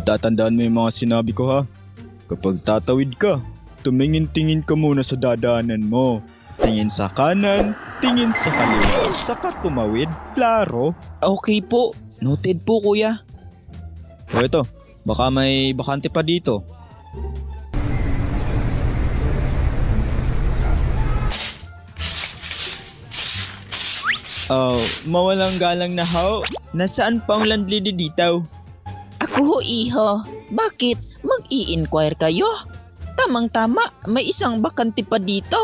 Tatandaan mo yung mga sinabi ko ha. Kapag tatawid ka, tumingin-tingin ka muna sa dadaanan mo. Tingin sa kanan, tingin sa kaliwa, saka tumawid, klaro. Okay po. Noted po, kuya. O ito, baka may bakante pa dito. Oh, mawalang galang na ho. Nasaan pa ang landlady dito? Ako ho, iho. Bakit? Mag-i-inquire kayo? Tamang-tama, may isang bakante pa dito.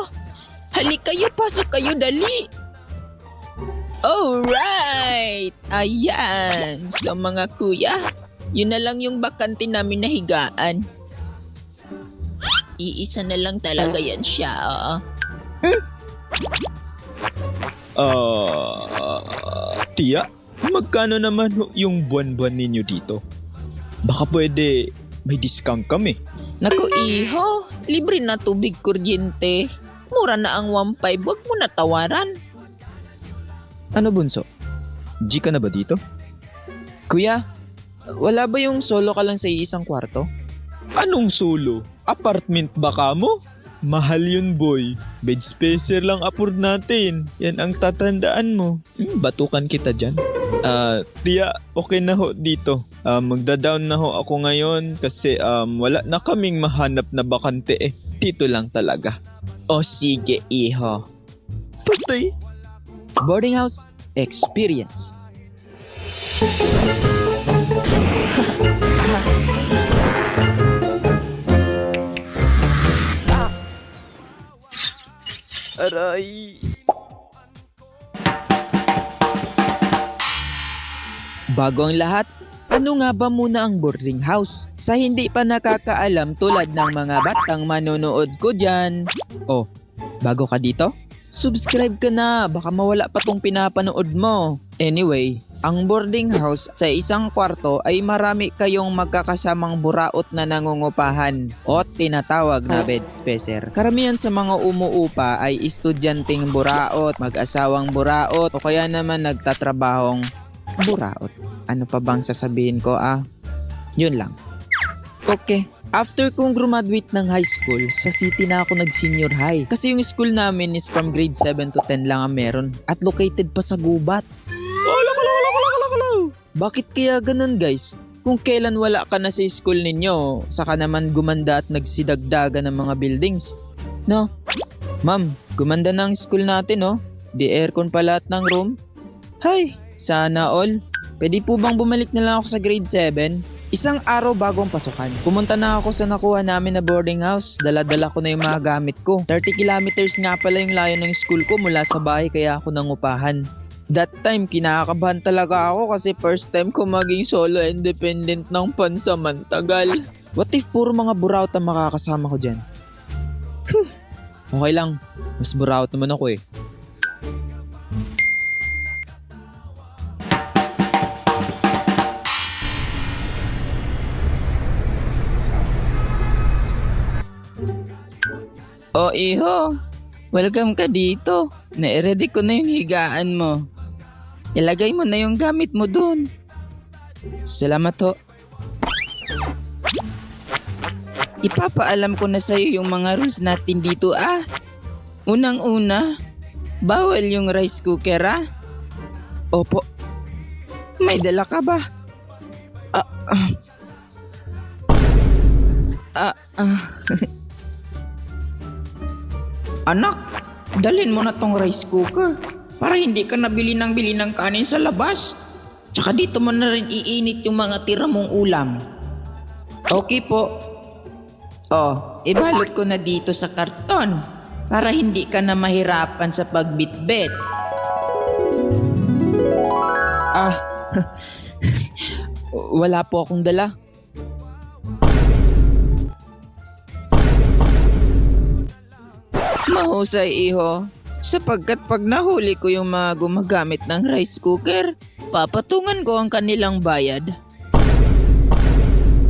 Halik kayo, pasok kayo, dali. Alright! Ayan! So mga kuya, yun na lang yung bakante namin na higaan. Iisa na lang talaga yan siya. Tiya, magkano naman ho yung buwan-buwan ninyo dito? Baka pwede may discount kami. Naku iho, libre na tubig kuryente. Mura na ang 1.5, wag mo na tawaran. Ano bunso? G ka na ba dito? Kuya, wala ba yung solo ka lang sa isang kwarto? Anong solo? Apartment ba ka mo? Mahal yun boy. Bed spacer lang afford natin. Yan ang tatandaan mo. Batukan kita dyan. Tiya, okay na ho dito. Magda-down na ho ako ngayon kasi wala na kaming mahanap na bakante eh. Dito lang talaga. O sige iho. Tutay. Boarding house experience. Aray. Bago ang lahat, ano nga ba muna ang boarding house? Sa hindi pa nakakaalam tulad ng mga batang manonood ko dyan. Oh, bago ka dito? Subscribe ka na, baka mawala pa tong pinapanood mo. Anyway, ang boarding house sa isang kwarto ay marami kayong magkakasamang buraot na nangungupahan o tinatawag na bed spacer. Karamihan sa mga umuupa ay estudyanteng buraot, mag-asawang buraot o kaya naman nagtatrabahong buraot. Ano pa bang sasabihin ko Yun lang. Okay. After kong graduate ng high school, sa city na ako nag-senior high. Kasi yung school namin is from grade 7 to 10 lang ang meron. At located pa sa gubat. Bakit kaya ganun guys? Kung kailan wala ka na sa school ninyo, saka naman gumanda at nagsidagdagan ng mga buildings. No? Ma'am, gumanda na ang school natin no? Di aircon pa lahat ng room. Hay, sana all. Pwede po bang bumalik na lang ako sa grade 7? Isang araw bago ang pasukan, pumunta na ako sa nakuha namin na boarding house. Dala-dala ko na yung mga gamit ko. 30 kilometers nga pala yung layo ng school ko mula sa bahay kaya ako nangupahan. That time, kinakabahan talaga ako kasi first time ko maging solo independent ng pansamantagal. What if puro mga buraot ang makakasama ko dyan? Okay lang, mas buraot naman ako eh. O iho, welcome ka dito. Na-ready ko na yung higaan mo. Ilagay mo na yung gamit mo dun. Salamat ho. Ipapaalam ko na sa'yo yung mga rules natin dito Unang-una, bawal yung rice cooker Opo. May dala ka ba? Anak, dalhin mo na tong rice cooker para hindi ka nabili ng kanin sa labas. Tsaka dito mo na rin iinit yung mga tira mong ulam. Okay po. Ibalot ko na dito sa karton para hindi ka na mahirapan sa pagbitbit. Wala po akong dala. Mahusay iho, sapagkat pag nahuli ko yung mga gumagamit ng rice cooker, papatungan ko ang kanilang bayad.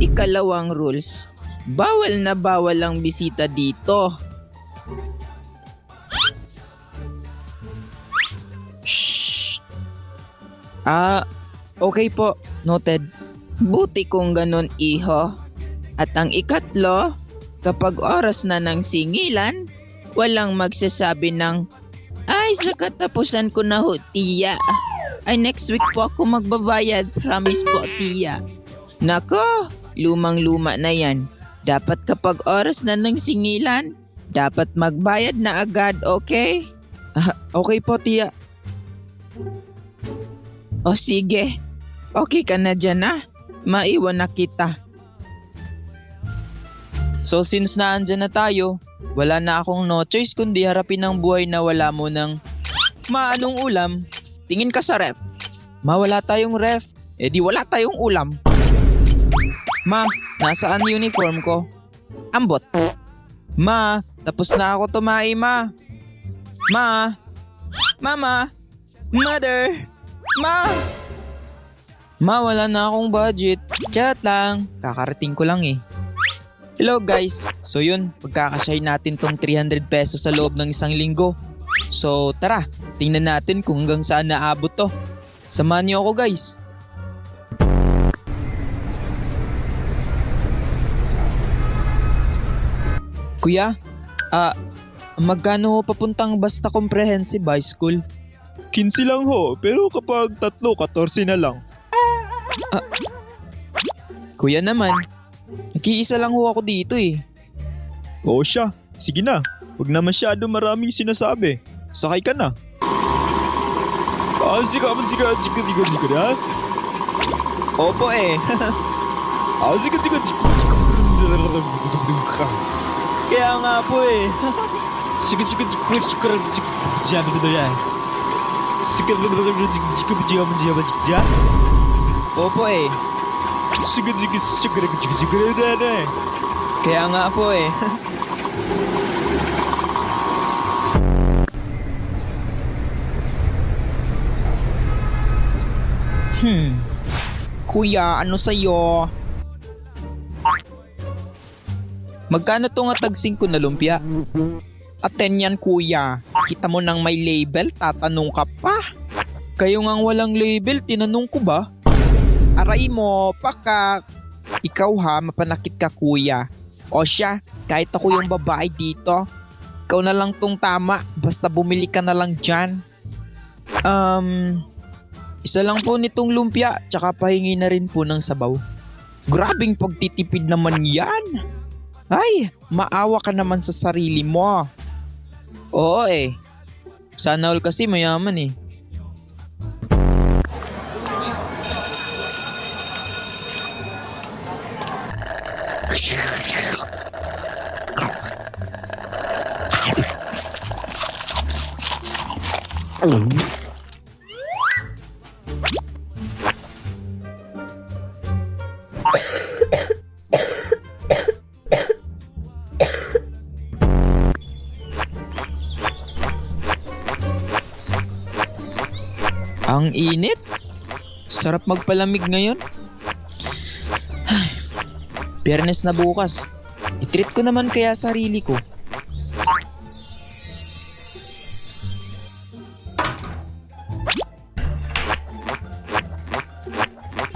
Ikalawang rules, bawal na bawal ang bisita dito. Shh. Okay po, noted. Buti kung ganun, iho. At ang ikatlo, kapag oras na ng singilan, walang magsasabi ng, ay, sa katapusan ko na ho, tiya. Ay, next week po ako magbabayad. Promise po, tiya. Nako, lumang-luma na yan. Dapat kapag oras na ng singilan, dapat magbayad na agad, okay? Okay po, tiya. O sige, okay ka na dyan ah. Maiwan na kita. So since naandyan na tayo, wala na akong no choice kundi harapin ang buhay na wala mo ng anong ulam? Tingin ka sa ref. Wala tayong ref. Di wala tayong ulam. Ma, nasaan uniform ko? Ambot. Ma, tapos na ako tumahi, ma. Ma. Mama. Mother. Ma, wala na akong budget. Charot lang. Kakarating ko lang eh. Hello guys. So yun, pagkakasya natin tong 300 pesos sa loob ng isang linggo. So tara, tingnan natin kung hanggang saan naabot to. Samahan niyo ako guys. Kuya, magkano ho papuntang Basta Comprehensive High School? 15 lang ho, pero kapag 3, 14 na lang. Kuya naman, nag-iisa lang ho ako dito eh. Oo siya, sige na. Huwag na masyado maraming sinasabi. Sakay ka na. Sige ha? Opo eh. Kaya nga po eh. Opo eh. Kaya nga po eh. Kuya, ano sa'yo? Magkano to nga tag 5 na lumpia? Aten yan, kuya. Kita mo nang may label, tatanong ka pa. Kayo ngang walang label, tinanong ko ba? Aray mo, paka. Ikaw ha, mapanakit ka, kuya. O siya, kahit ako yung babae dito, ikaw na lang tong tama. Basta bumili ka na lang dyan. Isa lang po nitong lumpia, tsaka pahingi na rin po ng sabaw. Grabing pagtitipid naman yan. Ay, maawa ka naman sa sarili mo. Oo eh. Sana all kasi mayaman eh. Ang init. Sarap magpalamig ngayon. Biyernes na bukas. I-treat ko naman kaya sarili ko.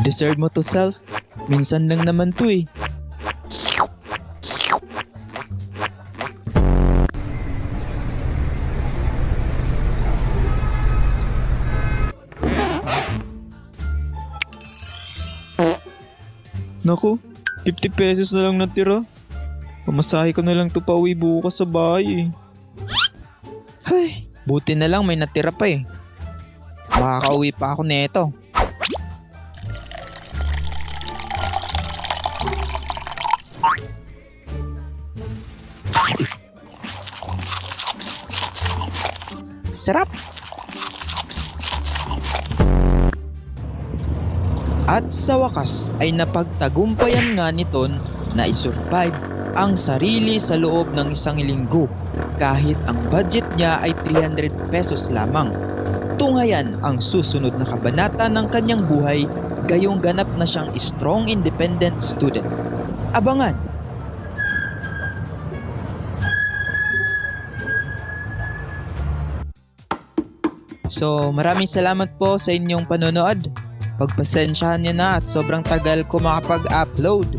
Deserve mo to, self. Minsan lang naman to eh. Naku, 50 pesos na lang natira. Pamasahe ko na lang to pauwi bukas sa bahay eh. Hay, buti na lang may natira pa eh. Makakauwi pa ako neto. Sarap. At sa wakas ay napagtagumpayan nga niton na isurvive ang sarili sa loob ng isang linggo kahit ang budget niya ay 300 pesos lamang. Tungayan ang susunod na kabanata ng kanyang buhay gayong ganap na siyang strong independent student. Abangan! So maraming salamat po sa inyong panonood. Pagpasensyahan nyo na at sobrang tagal ko makapag-upload.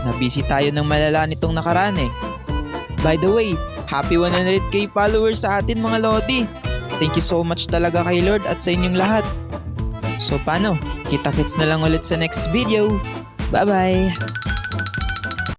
Nabisi tayo ng malala nitong nakaraan eh. By the way, happy 100k followers sa atin mga Lodi. Thank you so much talaga kay Lord at sa inyong lahat. So paano? Kita-kits na lang ulit sa next video. Bye-bye!